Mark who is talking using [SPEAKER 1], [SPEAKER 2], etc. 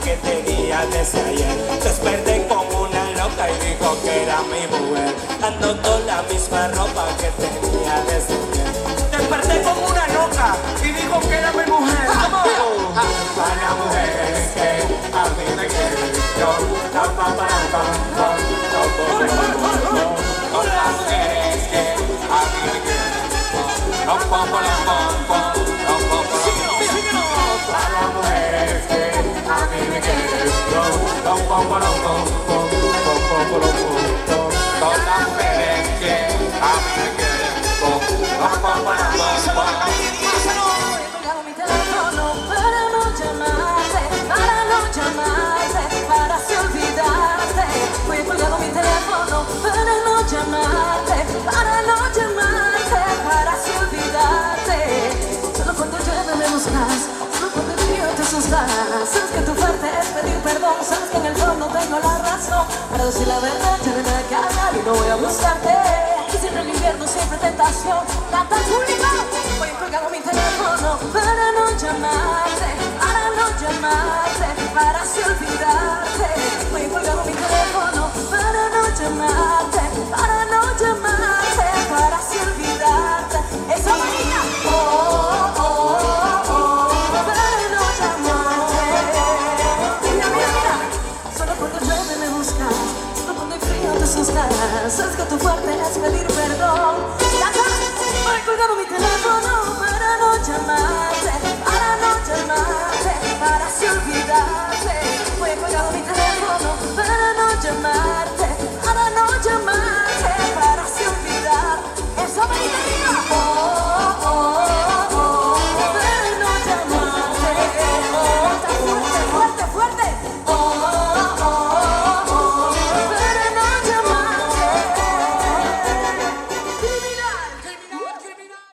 [SPEAKER 1] Que tenía desde ayer. Desperté como una loca y dijo que era mi mujer. Ando con la misma ropa que tenía desde ayer. Desperté como una loca y dijo que era mi mujer. Para mujeres que a mí me quieren. Con las mujeres que a mí me quieren. Para mujeres que a mí me quieren. Con las mujeres que a mí me quieren.
[SPEAKER 2] He mi teléfono para no llamarte, para así olvidarte. Hoy he colgado mi teléfono para no llamarte, para así olvidarte. Solo cuando llueve me buscas, solo cuando el frío te asustas. Sabes que tu fuerte es pedir perdón, sabes que en el fondo tengo la razón. Para decir la verdad ya no hay nada que hablar y no voy a buscarte. Y siempre en el invierno, siempre tentación. Canta el público. Hoy he colgado mi teléfono para no llamarte, para así olvidarte.